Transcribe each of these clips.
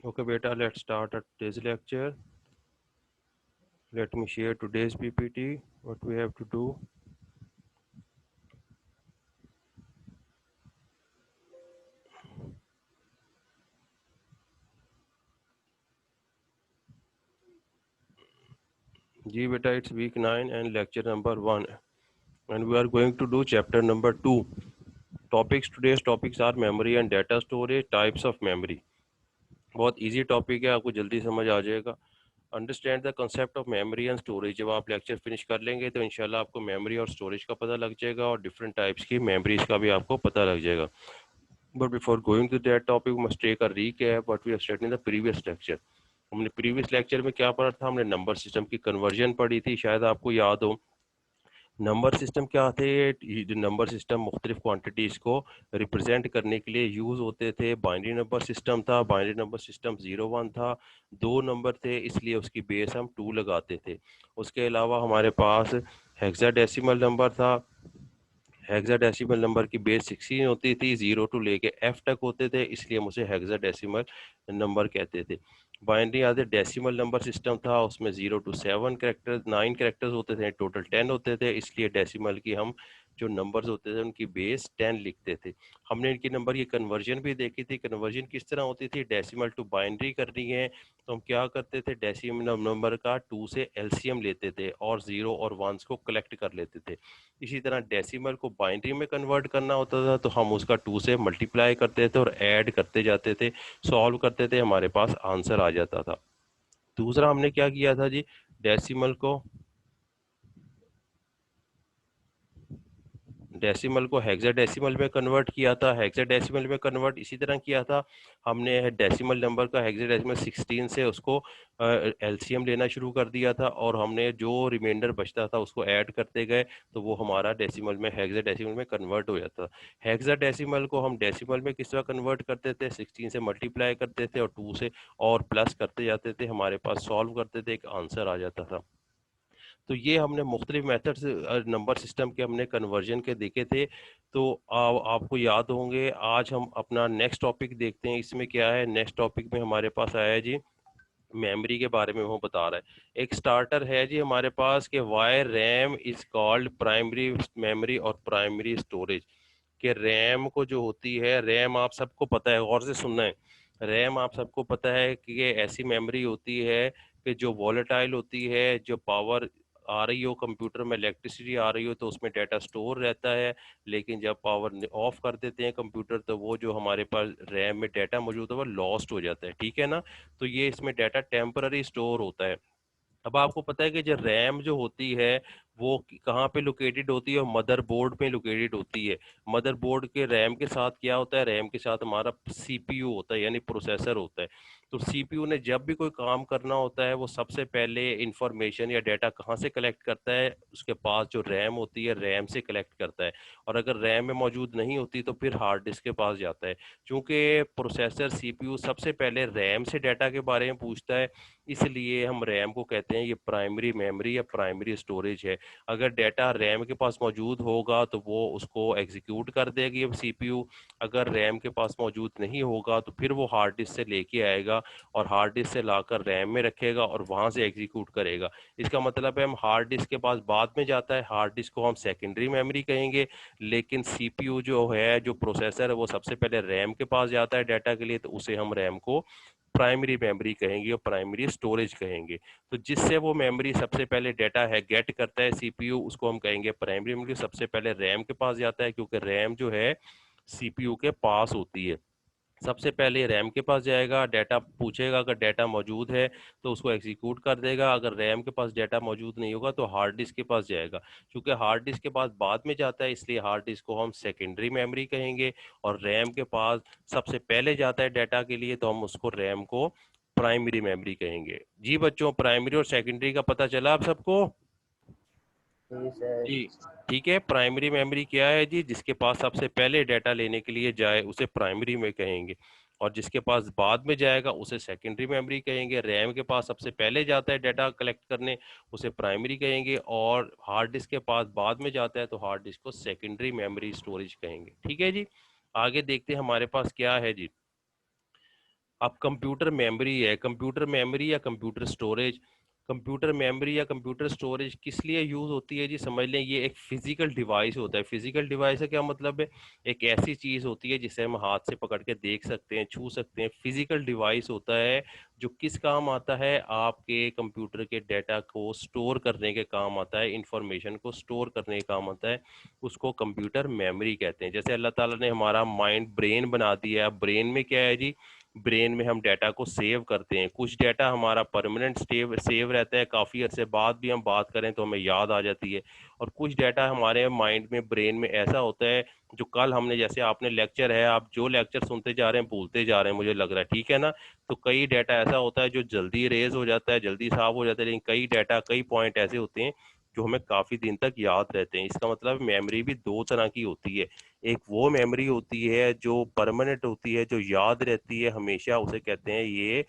Okay, beta, let's start today's lecture. Let me share today's PPT, what we have to do. G beta, it's week 9 and lecture number 1. And we are going to do chapter number 2. Today's topics are memory and data storage, types of memory. बहुत easy topic है, आपको जल्दी समझ आ जाएगा. Understand the concept of memory and storage. जब आप lecture finish कर लेंगे तो इंशाल्लाह आपको मेमोरी और स्टोरेज का पता लग जाएगा और डिफरेंट टाइप्स की मेमोरीज का भी आपको पता लग जाएगा. But before going to that topic, we must take a recap what we have studied in the previous lecture. हमने प्रीवियस लेक्चर में क्या पढ़ा था? हमने नंबर सिस्टम की कन्वर्जन पढ़ी थी, शायद आपको याद हो. नंबर सिस्टम क्या थे? जो नंबर सिस्टम मुख्तलिफ क्वांटिटीज़ को रिप्रेजेंट करने के लिए यूज़ होते थे. बाइनरी नंबर सिस्टम था, बाइनरी नंबर सिस्टम 0 1 था. 2 नंबर थे, इसलिए उसकी बेस हम 2 लगाते थे. उसके अलावा हमारे पास हेक्साडेसिमल नंबर था. हेक्साडेसिमल नंबर की बेस 16 होती थी, 0 टू लेके F तक होते थे, इसलिए हम उसे हेक्साडेसिमल नंबर कहते थे. बाइनरी आधे डेसिमल नंबर सिस्टम था, उसमें 0 टू 7 कैरेक्टर्स 9 कैरेक्टर्स होते थे, टोटल 10 होते थे, इसलिए डेसिमल की हम जो नंबर्स होते थे उनकी बेस 10 लिखते थे. हमने इनकी नंबर की कन्वर्जन भी देखी थी. कन्वर्जन किस तरह होती थी? डेसिमल टू बाइनरी करनी है तो हम क्या करते थे? डेसिमल नंबर का 2 से एलसीएम लेते थे और 0 और 1s को कलेक्ट कर लेते थे. इसी तरह डेसिमल को बाइनरी में कन्वर्ट करना होता था तो हम उसका 2 से मल्टीप्लाई करते थे और ऐड करते जाते थे, सॉल्व करते थे, हमारे पास आंसर आ जाता था. दूसरा हमने क्या किया था जी? डेसिमल को हेक्साडेसिमल में कन्वर्ट किया था. हेक्साडेसिमल में कन्वर्ट इसी तरह किया था. हमने डेसिमल नंबर का हेक्साडेसिमल 16 से उसको एलसीएम लेना शुरू कर दिया था और हमने जो रिमाइंडर बचता था उसको ऐड करते गए तो वो हमारा डेसिमल में हेक्साडेसिमल में कन्वर्ट हो जाता. हेक्साडेसिमल को हम डेसिमल में किस तरह कन्वर्ट करते थे? 16 से मल्टीप्लाई करते थे और 2 से और प्लस करते जाते थे, हमारे पास सॉल्व करते थे, एक आंसर आ जाता था. तो ये हमने मुख्तलिफ मेथड्स नंबर सिस्टम के हमने कन्वर्जन के देखे थे. तो आपको याद होंगे. आज हम अपना नेक्स्ट टॉपिक देखते हैं. इसमें क्या है? नेक्स्ट टॉपिक में हमारे पास आया है जी मेमोरी के बारे में वो बता रहा है. एक स्टार्टर है जी हमारे पास कि why RAM is called primary memory और प्राइमरी स्टोरेज. कि रैम को जो होती है, रैम आप सबको पता है, गौर से सुनना है. रैम आप सबको पता है कि ये ऐसी मेमोरी होती है कि जो वॉलेटाइल होती है. जो पावर आ रही हो कंप्यूटर में, इलेक्ट्रिसिटी आ रही हो तो उसमें डाटा स्टोर रहता है, लेकिन जब पावर ऑफ कर देते हैं कंप्यूटर तो वो जो हमारे पास रैम में डाटा मौजूद है वो लॉस्ट हो जाता है. ठीक है ना? तो ये इसमें डाटा टेम्पररी स्टोर होता है. अब आपको पता है कि जो रैम जो होती है वो कहाँ पे लोकेटेड होती है? और मदरबोर्ड पे लोकेटेड होती है. मदरबोर्ड के रैम के साथ क्या होता है? रैम के साथ हमारा सीपीयू होता है, यानी प्रोसेसर होता है. तो सीपीयू ने जब भी कोई काम करना होता है वो सबसे पहले इंफॉर्मेशन या डाटा कहाँ से कलेक्ट करता है? उसके पास जो रैम होती है रैम से कलेक्ट करता है. और अगर रैम में मौजूद नहीं होती तो फिर हार्ड डिस्क के पास जाता है. चूंकि प्रोसेसर सीपीयू सबसे पहले रैम से डाटा के बारे में पूछता है, इसलिए हम रैम को कहते हैं ये प्राइमरी मेमोरी या प्राइमरी स्टोरेज है. अगर डाटा रैम के पास मौजूद होगा तो वो उसको एग्जीक्यूट कर देगी अब सीपीयू. अगर रैम के पास मौजूद नहीं होगा तो फिर वो हार्ड डिस्क से लेके आएगा और हार्ड डिस्क से लाकर रैम में रखेगा और वहां से एग्जीक्यूट करेगा. इसका मतलब है हम हार्ड डिस्क के पास बाद में जाता है, हार्ड डिस्क को हम सेकेंडरी मेमोरी कहेंगे. लेकिन सीपीयू जो है, जो प्रोसेसर है, वो सबसे पहले रैम के पास जाता है डाटा के लिए, तो उसे हम रैम को प्राइमरी मेमोरी कहेंगे और प्राइमरी स्टोरेज कहेंगे. तो जिससे वो मेमोरी सबसे पहले डाटा है गेट करता है सीपीयू, उसको हम कहेंगे प्राइमरी मेमोरी. सबसे पहले रैम के पास जाता है क्योंकि रैम जो है सीपीयू के पास होती है. सबसे पहले रैम के पास जाएगा, डाटा पूछेगा, अगर डाटा मौजूद है तो उसको एग्जीक्यूट कर देगा. अगर रैम के पास डाटा मौजूद नहीं होगा तो हार्ड डिस्क के पास जाएगा. क्योंकि हार्ड डिस्क के पास बाद में जाता है इसलिए हार्ड डिस्क को हम सेकेंडरी मेमोरी कहेंगे. और रैम के पास सबसे पहले जाता है डाटा के लिए तो हम उसको रैम को प्राइमरी मेमोरी कहेंगे. जी बच्चों, प्राइमरी और सेकेंडरी का पता चला आप सबको? जी ठीक है. प्राइमरी मेमोरी क्या है जी? जिसके पास सबसे पहले डाटा लेने के लिए जाए उसे प्राइमरी में कहेंगे, और जिसके पास बाद में जाएगा उसे सेकेंडरी मेमोरी कहेंगे. रैम के पास सबसे पहले जाता है डाटा कलेक्ट करने, उसे प्राइमरी कहेंगे, और हार्ड डिस्क के पास बाद में जाता है तो हार्ड डिस्क को सेकेंडरी मेमोरी स्टोरेज कहेंगे. ठीक है जी. आगे देखते हैं हमारे पास क्या है जी. अब कंप्यूटर मेमोरी है, कंप्यूटर मेमोरी या कंप्यूटर स्टोरेज। कंप्यूटर मेमोरी या कंप्यूटर स्टोरेज किस लिए यूज होती है जी? समझ लें ये एक फिजिकल डिवाइस होता है। फिजिकल डिवाइस का क्या मतलब है? एक ऐसी चीज होती है जिसे हम हाथ से पकड़ के देख सकते हैं, छू सकते हैं। फिजिकल डिवाइस होता है जो किस काम आता है? आपके कंप्यूटर के डाटा को स्टोर करने के काम आता है, इंफॉर्मेशन को स्टोर करने के काम आता है। उसको कंप्यूटर मेमोरी कहते हैं। जैसे अल्लाह ताला ने हमारा माइंड ब्रेन बना दिया है। अब ब्रेन में क्या है जी? ब्रेन में हम डाटा को सेव करते हैं। कुछ डाटा हमारा परमानेंट सेव रहता है, काफ़ी अरसे बाद भी हम बात करें तो हमें याद आ जाती है। और कुछ डाटा हमारे माइंड में, ब्रेन में ऐसा होता है जो कल हमने, जैसे आपने लेक्चर है, आप जो लेक्चर सुनते जा रहे हैं भूलते जा रहे हैं, मुझे लग रहा है, ठीक है ना? तो कई डाटा ऐसा होता है जो जल्दी इरेज हो जाता है, जल्दी साफ हो जाता है, लेकिन कई डाटा, कई पॉइंट ऐसे होते हैं जो हमें काफ़ी दिन तक याद रहते हैं। इसका मतलब मेमोरी भी दो तरह की होती है। एक वो मेमोरी होती है जो परमानेंट होती है, जो याद रहती है हमेशा, उसे कहते हैं ये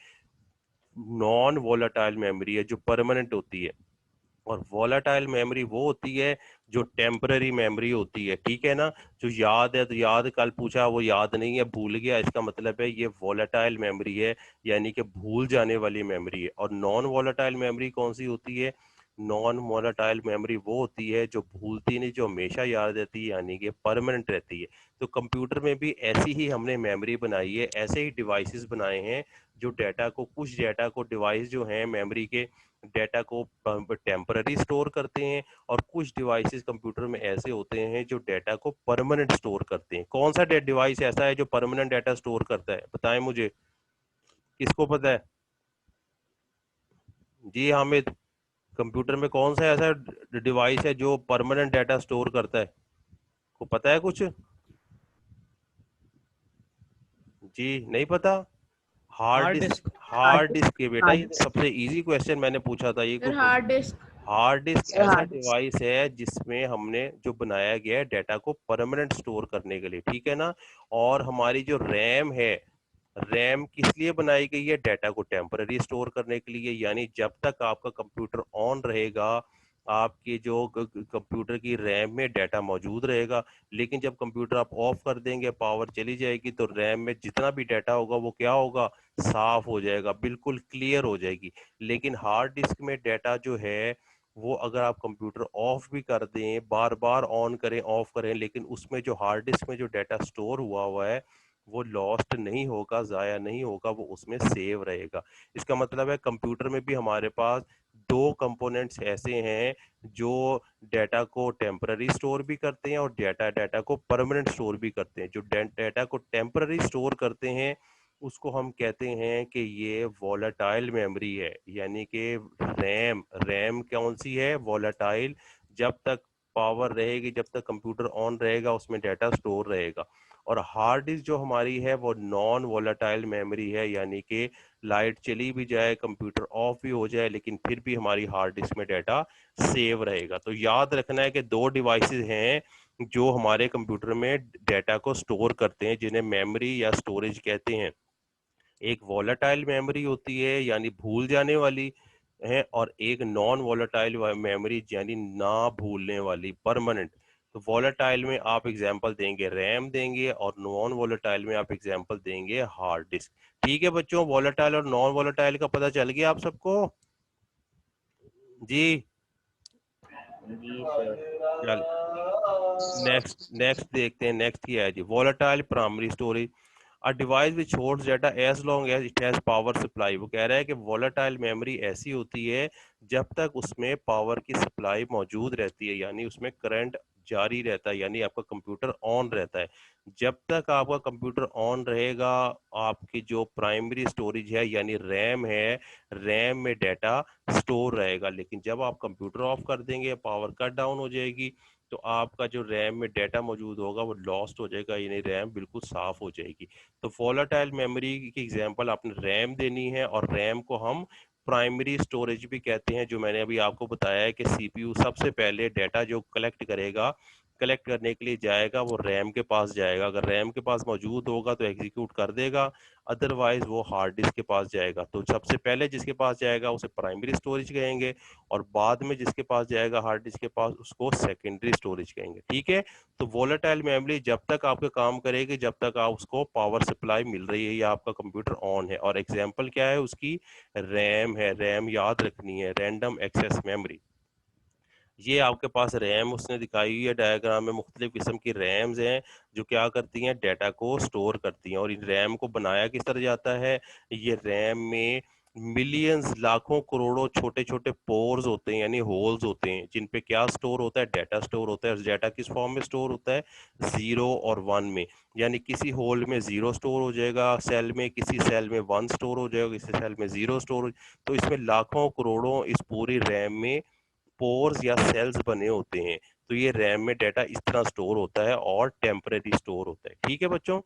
नॉन वोलेटाइल मेमोरी है, जो परमानेंट होती है। और वोलेटाइल मेमोरी वो होती है जो टेम्पररी मेमोरी होती है, ठीक है ना? जो याद है तो याद, कल पूछा वो याद नहीं है, भूल गया, इसका मतलब है ये वोलेटाइल मेमोरी है, यानी कि भूल जाने वाली मेमोरी है। और नॉन वोलेटाइल मेमोरी कौन सी होती है? नॉन वोलेटाइल मेमोरी वो होती है जो भूलती नहीं, जो हमेशा याद रहती है, यानी कि परमानेंट रहती है। तो कंप्यूटर में भी ऐसी ही हमने मेमोरी बनाई है, ऐसे ही डिवाइसेस बनाए हैं जो डाटा को, कुछ डाटा को, डिवाइस जो हैं मेमोरी के, डाटा को टेम्पररी स्टोर करते हैं। और कुछ डिवाइसेस कंप्यूटर में ऐसे होते हैं जो डाटा को परमानेंट स्टोर करते हैं। कौन सा डिवाइस ऐसा है जो परमानेंट डाटा स्टोर करता है? बताएं मुझे, किसको पता है? जी हामिद, कंप्यूटर में कौन सा ऐसा डिवाइस है जो परमानेंट डाटा स्टोर करता है? को पता है कुछ? जी नहीं पता? Hard hard disk. Disk. Hard disk है बेटा, हार्ड ये तो डिस्क। सबसे इजी क्वेश्चन मैंने पूछा था, ये सर कोई hard disk. Hard disc sir ऐसा हार्ड डिस्क। डिवाइस है जिसमें हमने जो बनाया गया है डाटा को परमानेंट स्टोर करने के लिए, ठीक है ना? और हमारी जो रैम है, रैम किस लिए बनाई गई है? डाटा को टेम्पररी स्टोर करने के लिए। यानी जब तक आपका कंप्यूटर ऑन रहेगा, आपके जो कंप्यूटर की रैम में डाटा मौजूद रहेगा। लेकिन जब कंप्यूटर आप ऑफ कर देंगे, पावर चली जाएगी, तो रैम में जितना भी डाटा होगा वो क्या होगा? साफ हो जाएगा, बिल्कुल क्लियर हो जाएगी। लेकिन हार्ड डिस्क में डाटा जो है वो, अगर आप कंप्यूटर ऑफ भी कर दें, बार बार ऑन करें, ऑफ करें, लेकिन उसमें जो हार्ड डिस्क में जो डाटा स्टोर हुआ हुआ है वो लॉस्ट नहीं होगा, ज़ाया नहीं होगा, वो उसमें सेव रहेगा। इसका मतलब है कंप्यूटर में भी हमारे पास दो कंपोनेंट्स ऐसे हैं जो डाटा को टेम्पररी स्टोर भी करते हैं और डाटा डाटा को परमानेंट स्टोर भी करते हैं। जो डाटा को टेम्पररी स्टोर करते हैं उसको हम कहते हैं कि ये वोलेटाइल मेमोरी है, यानी कि रैम। रैम कौन सी है? वोलेटाइल। जब तक पावर रहेगी, जब तक कंप्यूटर ऑन रहेगा, उसमें डाटा स्टोर रहेगा। और हार्ड डिस्क जो हमारी है वो नॉन वोलेटाइल मेमोरी है, यानी कि लाइट चली भी जाए, कंप्यूटर ऑफ भी हो जाए, लेकिन फिर भी हमारी हार्ड डिस्क में डाटा सेव रहेगा। तो याद रखना है कि दो डिवाइसेस हैं जो हमारे कंप्यूटर में डाटा को स्टोर करते हैं, जिन्हें मेमोरी या स्टोरेज कहते हैं। एक वोलेटाइल मेमोरी होती है, यानी भूल जाने वाली है, और एक नॉन वोलेटाइल मेमोरी, यानी ना भूलने वाली, परमानेंट। तो वोलेटाइल में आप एग्जांपल देंगे रैम देंगे, और नॉन वोलेटाइल में आप एग्जांपल देंगे हार्ड डिस्क। ठीक है बच्चों, वोलेटाइल और नॉन वोलेटाइल का पता चल गया आप सबको? जी जी सर। चल, नेक्स्ट नेक्स्ट देखते हैं, नेक्स्ट क्या है जी? Volatile primary storage. A device which holds data as long as it has power supply. वो कह रहा है कि वोलेटाइल मेमोरी ऐसी होती है जब तक उसमें पावर की सप्लाई मौजूद रहती है, यानी उसमें करंट जारी रहता है, यानी आपका कंप्यूटर ऑन रहता है। जब तक आपका कंप्यूटर ऑन रहेगा, आपकी जो प्राइमरी स्टोरेज है यानी रैम है, रैम में डाटा स्टोर रहेगा। लेकिन जब आप कंप्यूटर ऑफ कर देंगे, पावर कट डाउन हो जाएगी, तो आपका जो रैम में डाटा मौजूद होगा वो लॉस्ट हो जाएगा, यानी रैम बिल्कुल साफ हो जाएगी। तो वोलेटाइल मेमोरी की एग्जांपल आपने रैम देनी है, और रैम को हम प्राइमरी स्टोरेज भी कहते हैं। जो मैंने अभी आपको बताया है कि सीपीयू सबसे पहले डाटा जो कलेक्ट करेगा कलेक्ट करने के लिए जाएगा वो रैम के पास जाएगा। अगर रैम के पास मौजूद होगा तो एग्जीक्यूट कर देगा, अदरवाइज वो हार्ड डिस्क के पास जाएगा। तो सबसे पहले जिसके पास जाएगा उसे प्राइमरी स्टोरेज कहेंगे, और बाद में जिसके पास जाएगा हार्ड डिस्क के पास उसको सेकेंडरी स्टोरेज कहेंगे। ठीक है, तो वोलेटाइल मेमोरी जब तक आपका काम करेगी जब तक आप उसको पावर सप्लाई मिल रही है या आपका कंप्यूटर ऑन है। और एग्जाम्पल क्या है उसकी, रैम है। रैम याद रखनी है, रैंडम एक्सेस मेमोरी। ये आपके पास रैम उसने दिखाई हुई है डायग्राम में, मुख्तलिफ किस्म की रैम्स हैं जो क्या करती हैं, डाटा को स्टोर करती हैं। और इन रैम को बनाया किस तरह जाता है, ये रैम में मिलियंस, लाखों करोड़ों छोटे छोटे पोर्स होते हैं, यानी होल्स होते हैं, जिन पे क्या स्टोर होता है, डाटा स्टोर होता है। और डाटा किस फॉर्म में स्टोर होता है, 0 और 1 में। यानी किसी होल में 0 स्टोर हो जाएगा सेल में, किसी सेल में 1 स्टोर हो जाएगा, किसी सेल में 0 स्टोर हो। तो इसमें लाखों करोड़ों इस पूरी रैम में पोर्स या सेल्स बने होते हैं। तो ये रैम में डाटा इस तरह स्टोर होता है और टेम्परेरी स्टोर होता है। ठीक है बच्चों,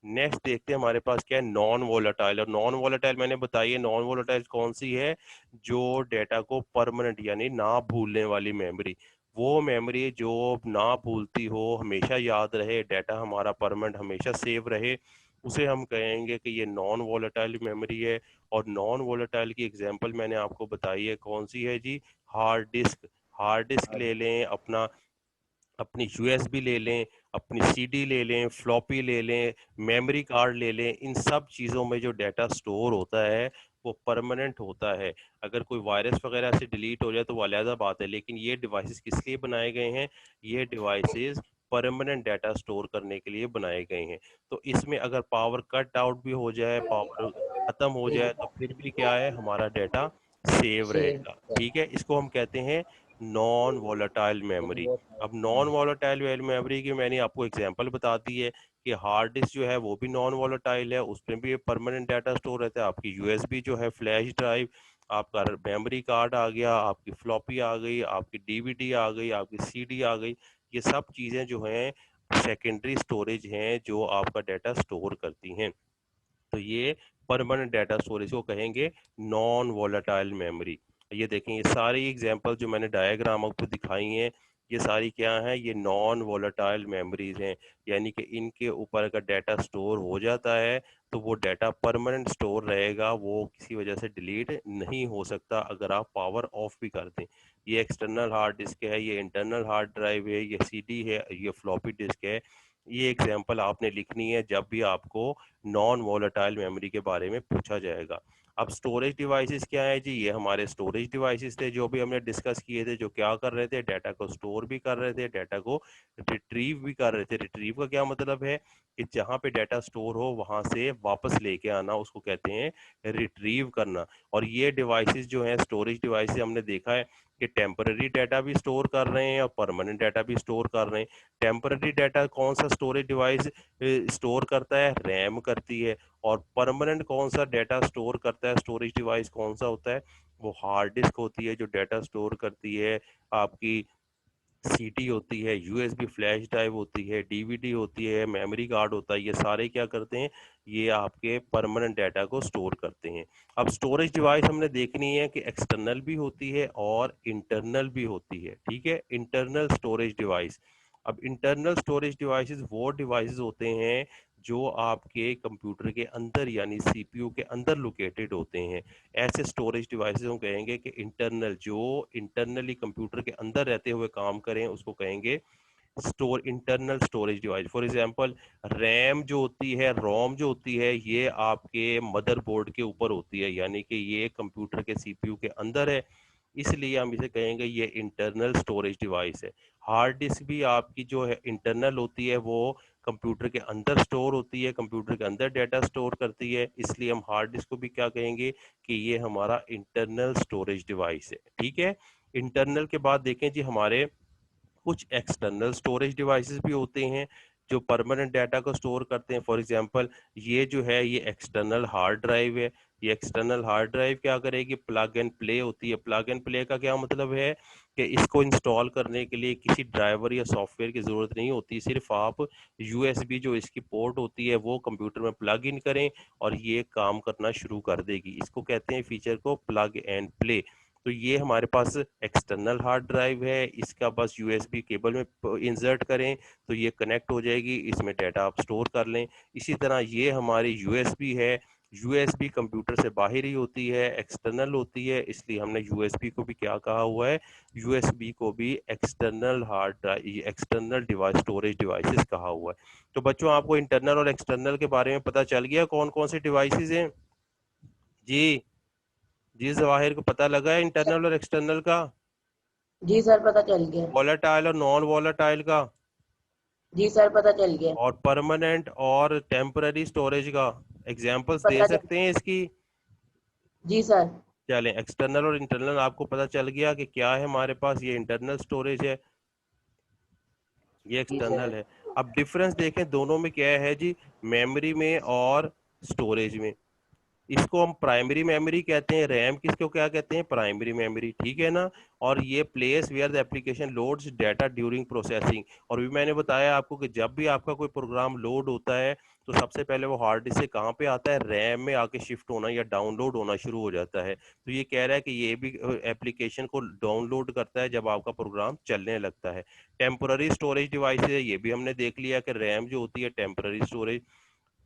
नेक्स्ट देखते हैं हमारे पास क्या है, नॉन वोलेटाइल। और नॉन वोलेटाइल मैंने बताई है, नॉन वोलेटाइल कौन सी है, जो डाटा को परमानेंट यानी ना भूलने वाली मेमोरी। वो मेमोरी जो ना भूलती हो, हमेशा याद रहे, डाटा हमारा परमानेंट हमेशा सेव रहे, उसे हम कहेंगे कि ये नॉन वोलेटाइल मेमोरी है। और नॉन वोलेटाइल की एग्जांपल मैंने आपको बताई है, कौन सी है जी, hard disk. Hard disk hard ले लें, अपना अपनी यूएसबी ले लें, अपनी सीडी ले लें, फ्लॉपी ले लें, मेमोरी कार्ड ले लें। इन सब चीज़ों में जो डाटा स्टोर होता है वो परमानेंट होता है। अगर कोई वायरस वगैरह से डिलीट हो जाए तो वो अलग बात है, लेकिन ये डिवाइसेस किस लिए बनाए गए हैं, ये डिवाइसेस परमानेंट डाटा स्टोर करने के लिए बनाए गए हैं। तो इसमें अगर पावर कट आउट भी हो जाए, पावर खत्म हो जाए, तो फिर भी क्या है, हमारा डाटा सेव सेव रहेगा। ठीक है, इसको हम कहते हैं नॉन वोलेटाइल मेमोरी। अब नॉन वोलेटाइल मेमोरी की मैंने आपको एग्जांपल बता दी है कि हार्ड डिस्क जो है वो भी नॉन वोलेटाइल है, उसमें भी परमानेंट डाटा स्टोर रहता है। आपकी यूएसबी जो है, फ्लैश ड्राइव, आपका मेमोरी कार्ड आ गया, आपकी फ्लॉपी आ गई, आपकी डीवीडी आ गई, आपकी सीडी आ गई, ये सब चीज़ें जो हैं सेकेंडरी स्टोरेज हैं जो आपका डाटा स्टोर करती हैं। तो ये परमानेंट डाटा स्टोरेज को कहेंगे नॉन वोलेटाइल मेमोरी। ये देखें, ये सारी एग्जांपल जो मैंने डायग्राम आपको दिखाई हैं, ये सारी क्या हैं, ये नॉन वोलेटाइल मेमोरीज हैं। यानी कि इनके ऊपर अगर डाटा स्टोर हो जाता है तो वो डाटा परमानेंट स्टोर रहेगा, वो किसी वजह से डिलीट नहीं हो सकता अगर आप पावर ऑफ भी कर दें। ये एक्सटर्नल हार्ड डिस्क है, ये इंटरनल हार्ड ड्राइव है, ये सीडी है, ये फ्लॉपी डिस्क है। ये एग्जांपल आपने लिखनी है जब भी आपको नॉन वोलेटाइल मेमोरी के बारे में पूछा जाएगा। अब स्टोरेज डिवाइसेस क्या है जी, ये हमारे स्टोरेज डिवाइसेस थे जो भी हमने डिस्कस किए थे, जो क्या कर रहे थे, डाटा को स्टोर भी कर रहे थे, डाटा को रिट्रीव भी कर रहे थे। रिट्रीव का क्या मतलब है कि जहाँ पे डाटा स्टोर हो वहां से वापस लेके आना, उसको कहते हैं रिट्रीव करना। और ये डिवाइसेस जो हैं, स्टोरेज डिवाइसेस, हमने देखा है कि टेम्पररी डाटा भी स्टोर कर रहे हैं और परमानेंट डाटा भी स्टोर कर रहे हैं। टेम्पररी डाटा कौन सा स्टोरेज डिवाइस स्टोर करता है, रैम करती है। और परमानेंट कौन सा डाटा स्टोर करता है, स्टोरेज डिवाइस कौन सा होता है, वो हार्ड डिस्क होती है जो डाटा स्टोर करती है। आपकी सीडी होती है, यूएसबी फ्लैश ड्राइव होती है, डीवीडी होती है, मेमोरी कार्ड होता है, ये सारे क्या करते हैं, ये आपके परमानेंट डाटा को स्टोर करते हैं। अब स्टोरेज डिवाइस हमने देखनी है कि एक्सटर्नल भी होती है और इंटरनल भी होती है। ठीक है, इंटरनल स्टोरेज डिवाइस। अब इंटरनल स्टोरेज डिवाइसेस वो डिवाइसेस होते हैं जो आपके कंप्यूटर के अंदर यानी सीपीयू के अंदर लोकेटेड होते हैं। ऐसे स्टोरेज डिवाइसेस हम कहेंगे कि इंटरनल, जो इंटरनली कंप्यूटर के अंदर रहते हुए काम करें, उसको कहेंगे internal storage device. For example, RAM जो होती है, रोम जो होती है, ये आपके मदरबोर्ड के ऊपर होती है, यानी कि ये कंप्यूटर के सीपीयू के अंदर है, इसलिए हम इसे कहेंगे ये इंटरनल स्टोरेज डिवाइस है। हार्ड डिस्क भी आपकी जो है इंटरनल होती है, वो कंप्यूटर के अंदर स्टोर होती है, कंप्यूटर के अंदर डाटा स्टोर करती है, इसलिए हम हार्ड डिस्क को भी क्या कहेंगे कि ये हमारा इंटरनल स्टोरेज डिवाइस है। ठीक है, इंटरनल के बाद देखें जी, हमारे कुछ एक्सटर्नल स्टोरेज डिवाइसेस भी होते हैं जो परमानेंट डाटा को स्टोर करते हैं। फॉर एग्जांपल, ये जो है ये एक्सटर्नल हार्ड ड्राइव है। ये एक्सटर्नल हार्ड ड्राइव क्या करेगी, प्लग एंड प्ले होती है। प्लग एंड प्ले का क्या मतलब है कि इसको इंस्टॉल करने के लिए किसी ड्राइवर या सॉफ्टवेयर की ज़रूरत नहीं होती, सिर्फ आप यूएसबी जो इसकी पोर्ट होती है वो कंप्यूटर में प्लग इन करें और ये काम करना शुरू कर देगी। इसको कहते हैं फीचर को प्लग एंड प्ले। तो ये हमारे पास एक्सटर्नल हार्ड ड्राइव है, इसका बस यूएसबी केबल में इंसर्ट करें तो ये कनेक्ट हो जाएगी, इसमें डाटा आप स्टोर कर लें। इसी तरह ये हमारी यूएसबी है, यूएसबी कंप्यूटर से बाहर ही होती है, एक्सटर्नल होती है, इसलिए हमने यूएसबी को भी क्या कहा हुआ है, यूएसबी को भी external hard drive, external device, storage devices कहा हुआ है। तो बच्चों आपको इंटरनल और एक्सटर्नल के बारे में पता चल गया कौन कौन से डिवाइसेस हैं? जी जी जवाहिर को पता लगा है इंटरनल और एक्सटर्नल का, जी सर पता चल गया। वॉलेटाइल और नॉन वॉलेटाइल का, जी सर पता चल गया। और परमानेंट और टेम्पररी स्टोरेज का। एग्जांपल्स दे पता चल। सकते हैं इसकी? जी सर। चलें, एक्सटर्नल और इंटरनल आपको पता चल गया कि क्या है हमारे पास, ये इंटरनल स्टोरेज है, ये जी एक्सटर्नल सर। है। अब डिफरेंस देखें दोनों में क्या है जी, मेमोरी में और स्टोरेज में। इसको हम प्राइमरी मेमोरी कहते हैं, रैम किसको क्या कहते हैं, प्राइमरी मेमोरी, ठीक है ना। और ये place where the application loads data during processing. और भी मैंने बताया आपको कि जब भी आपका कोई प्रोग्राम लोड होता है तो सबसे पहले वो हार्ड डिस्क से कहाँ पे आता है, रैम में आके शिफ्ट होना या डाउनलोड होना शुरू हो जाता है। तो ये कह रहा है कि ये भी एप्लीकेशन को डाउनलोड करता है जब आपका प्रोग्राम चलने लगता है। टेम्पोररी स्टोरेज डिवाइस है, ये भी हमने देख लिया कि रैम जो होती है टेम्पोररी स्टोरेज।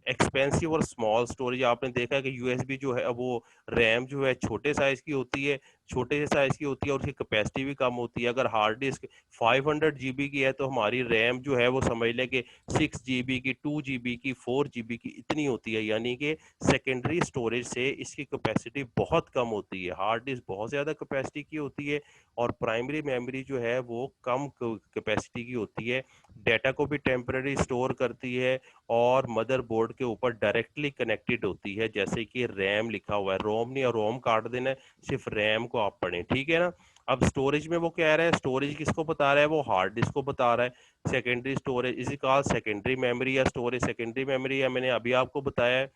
एक्सपेंसिव और स्मॉल स्टोरेज, आपने देखा है कि यूएसबी जो है वो रैम जो है छोटे साइज की होती है, छोटे से साइज की होती है और उसकी कैपेसिटी भी कम होती है। अगर हार्ड डिस्क 500 जीबी की है तो हमारी रैम जो है वो समझ लें कि 6 जीबी की, 2 जीबी की, 4 जीबी की इतनी होती है, यानी कि सेकेंडरी स्टोरेज से इसकी कैपेसिटी बहुत कम होती है। हार्ड डिस्क बहुत ज़्यादा कैपेसिटी की होती है और प्राइमरी मेमोरी जो है वो कम कैपेसिटी की होती है। डाटा को भी टेम्पररी स्टोर करती है और मदरबोर्ड के ऊपर डायरेक्टली कनेक्टेड होती है, जैसे कि रैम लिखा हुआ है, रोम नहीं, और रोम काट देना है, सिर्फ रैम को आप पढ़ें, ठीक है ना। अब स्टोरेज में वो कह रहा है, स्टोरेज किसको बता रहा है, वो हार्ड डिस्क को बता रहा है। सेकेंडरी स्टोरेज इसी कॉल सेकेंडरी मेमोरी या स्टोरेज, सेकेंडरी मेमोरी या मैंने अभी आपको बताया है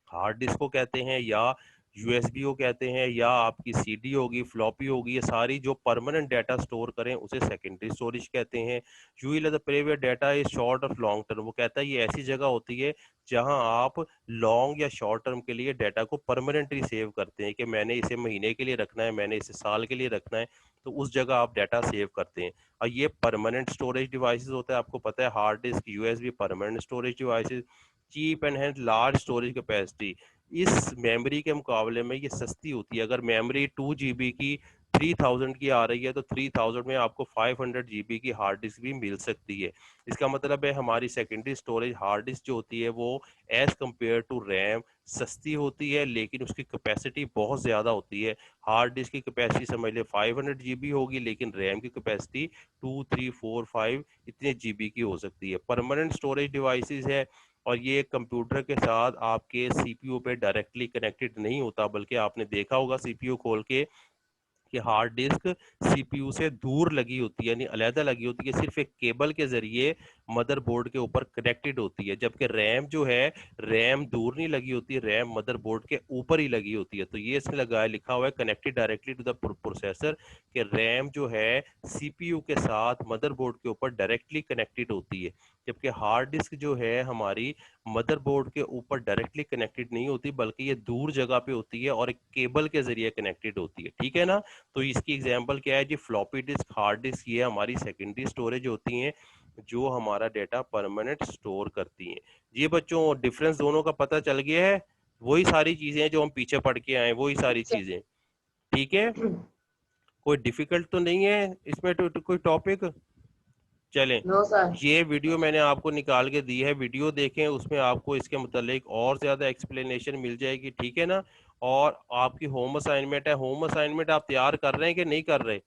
हार्ड डिस्क को कहते हैं, या यूएसबी को कहते हैं, या आपकी सीडी होगी, फ्लॉपी होगी, ये सारी जो परमानेंट डाटा स्टोर करें उसे सेकेंडरी स्टोरेज कहते हैं। Usually the previous data is short और लॉन्ग टर्म, वो कहता है ये ऐसी जगह होती है जहां आप लॉन्ग या शॉर्ट टर्म के लिए डाटा को परमानेंटली सेव करते हैं, कि मैंने इसे महीने के लिए रखना है, मैंने इसे साल के लिए रखना है, तो उस जगह आप डाटा सेव करते हैं। और ये परमानेंट स्टोरेज डिवाइसेस होता है, आपको पता है hard disk, USB permanent storage devices. Cheap and hand large storage capacity, इस मेमोरी के मुकाबले में ये सस्ती होती है। अगर मेमोरी 2 जीबी की 3000 की आ रही है तो 3000 में आपको 500 जीबी की हार्ड डिस्क भी मिल सकती है। इसका मतलब है हमारी सेकेंडरी स्टोरेज हार्ड डिस्क जो होती है वो एज कंपेयर टू रैम सस्ती होती है, लेकिन उसकी कैपेसिटी बहुत ज़्यादा होती है। हार्ड डिस्क की कैपेसिटी समझ ले 500 जीबी होगी, लेकिन रैम की कैपेसिटी 2 3 4 5 इतने जीबी की हो सकती है। परमानेंट स्टोरेज डिवाइसेस है और ये कंप्यूटर के साथ आपके सीपीयू पे डायरेक्टली कनेक्टेड नहीं होता, बल्कि आपने देखा होगा सीपीयू खोल के कि हार्ड डिस्क सीपीयू से दूर लगी होती है, यानी अलहदा लगी होती है, सिर्फ एक केबल के जरिए मदरबोर्ड के ऊपर कनेक्टेड होती है। जबकि रैम जो है, रैम दूर नहीं लगी होती, रैम मदरबोर्ड के ऊपर ही लगी होती है। तो ये इसमें लगाया लिखा हुआ है connected directly to the processor, कि रैम जो है सीपीयू के साथ मदरबोर्ड के ऊपर डायरेक्टली कनेक्टेड होती है। जबकि हार्ड डिस्क जो है हमारी मदरबोर्ड के ऊपर डायरेक्टली कनेक्टेड नहीं होती, बल्कि ये दूर जगह पे होती है और एक केबल के जरिए कनेक्टेड होती है, ठीक है ना। तो इसकी एग्जांपल क्या है जी, फ्लॉपी डिस्क, हार्ड डिस्क, ये हमारी सेकेंडरी स्टोरेज होती हैं जो हमारा डाटा परमानेंट स्टोर करती हैं। ये बच्चों डिफरेंस दोनों का पता चल गया है, वही सारी चीजें जो हम पीछे पढ़ के आए, वही सारी चीजें, ठीक है। कोई डिफिकल्ट तो नहीं है इसमें, कोई टॉपिक? चलें, नो सर। ये वीडियो मैंने आपको निकाल के दी है, वीडियो देखें, उसमें आपको इसके मुतालिक और ज़्यादा एक्सप्लेनेशन मिल जाएगी, ठीक है ना। और आपकी होम असाइनमेंट है, होम असाइनमेंट आप तैयार कर रहे हैं कि नहीं कर रहे,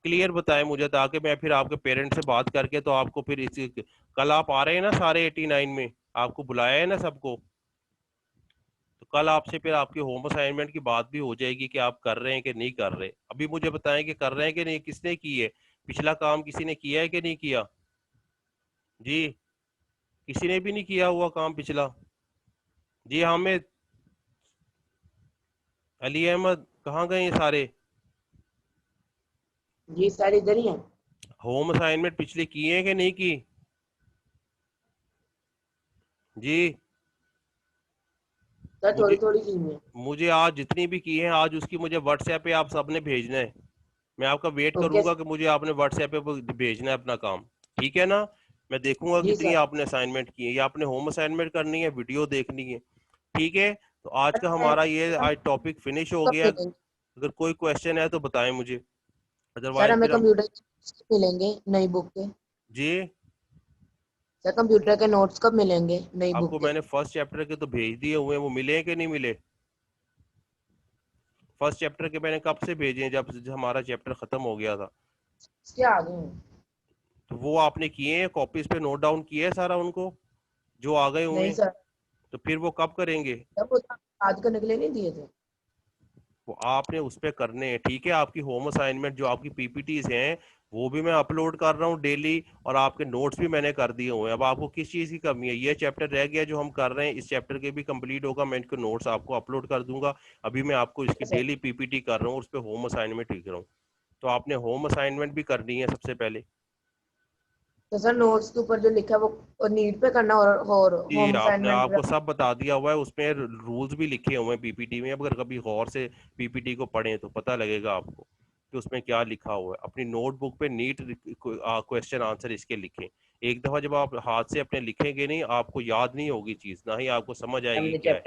क्लियर बताएं मुझे, ताकि मैं फिर आपके पेरेंट्स से बात करके तो आपको फिर इसी, कल आप आ रहे हैं ना सारे 89 में, आपको बुलाया है ना सबको, तो कल आपसे फिर आपकी होम असाइनमेंट की बात भी हो जाएगी कि आप कर रहे हैं कि नहीं कर रहे। अभी मुझे बताएं कि कर रहे हैं कि नहीं, किसने की है, पिछला काम किसी ने किया है कि नहीं किया जी, किसी ने भी नहीं किया हुआ काम पिछला। जी हामिद, अली अहमद, कहाँ गए ये सारे? जी सर इधर ही हैं। होम असाइनमेंट पिछले किए हैं कि नहीं की जी? सर थोड़ी मुझे थोड़ी की है। मुझे आज जितनी भी की है आज उसकी मुझे व्हाट्सएप पे आप सबने भेजना है। मैं आपका वेट ओके करूंगा कि मुझे आपने व्हाट्सएप पे भेजना है अपना काम। ठीक है ना? मैं देखूंगा जी कितनी सर। आपने असाइनमेंट की है या आपने होम असाइनमेंट करनी है, वीडियो देखनी है। ठीक है, तो आज सर का हमारा ये हमें आज टॉपिक फिनिश हो कब गया। मिलेंगे? अगर कोई क्वेश्चन है तो बताएं मुझे, सर अदरवाइज हमें फिर हम। कंप्यूटर कब मिलेंगे नई बुक के? जी, सर कंप्यूटर के नोट्स कब मिलेंगे नई बुक आपको के? मैंने फर्स्ट चैप्टर के तो भेज दिए हुए हैं, वो मिले कि नहीं मिले? फर्स्ट चैप्टर के मैंने कब से भेजे हैं, जब हमारा चैप्टर खत्म हो गया था। इसके आगे हैं। तो वो आपने किए हैं, कॉपीज पे नोट डाउन किए है सारा उनको, जो आ गए नहीं होंगे? सर। तो फिर वो कब करेंगे? सर वो तो याद करने के लिए नहीं दिए थे। वो आपने उस पे करने हैं। ठीक है, आपकी होम असाइनमेंट जो आपकी पीपीटीज हैं वो भी मैं अपलोड कर रहा हूँ डेली, और आपके नोट्स भी मैंने कर दिए हुए हैं। अब आपको किस चीज़ की कमी है? ये चैप्टर रह गया जो हम कर रहे हैं, इस चैप्टर के भी कंप्लीट होगा, मैं इनके नोट्स आपको अपलोड कर दूंगा। अभी मैं आपको इसकी सर डेली पीपीटी कर रहा हूँ, उस पर होम असाइनमेंट लिख रहा हूँ। तो आपने होम असाइनमेंट भी करनी है सबसे पहले। तो सर नोट्स के ऊपर जो लिखा है वो नीट पे करना और जी, होम आपने असाइनमेंट आपको सब बता दिया हुआ है, उसमें रूल्स भी लिखे हुए हैं पीपीटी में। अगर कभी गौर से पीपीटी को पढ़ें तो पता लगेगा आपको कि उसमें क्या लिखा हुआ है। अपनी नोटबुक पे नीट क्वेश्चन आंसर इसके लिखें। एक दफा जब आप हाथ से अपने लिखेंगे नहीं, आपको याद नहीं होगी चीज, ना ही आपको समझ आएगी हमने क्या है। तो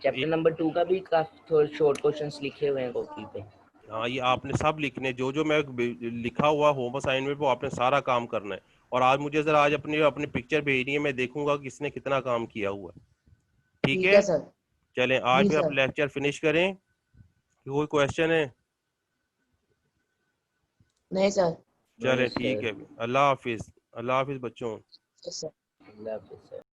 चैप्टर नंबर 2 का भी काफी थोड़े शॉर्ट क्वेश्चंस लिखे हुए हैं कॉपी पे। हाँ, ये आपने सब लिखने, जो जो मैं लिखा हुआ होम असाइनमेंट, वो आपने सारा काम करना है। और आज मुझे जरा आज अपनी अपनी पिक्चर भेजनी है, मैं देखूंगा कि किसने कितना काम किया हुआ है। ठीक ठीक है, है सर। चलें आज जी फिर आप सर। लेक्चर फिनिश करें। कोई क्वेश्चन है? नहीं सर। नहीं चलें ठीक सर। है, अल्लाह हाफिज। अल्लाह हाफिज बच्चों। Yes sir. अल्लाह हाफिज़ सर।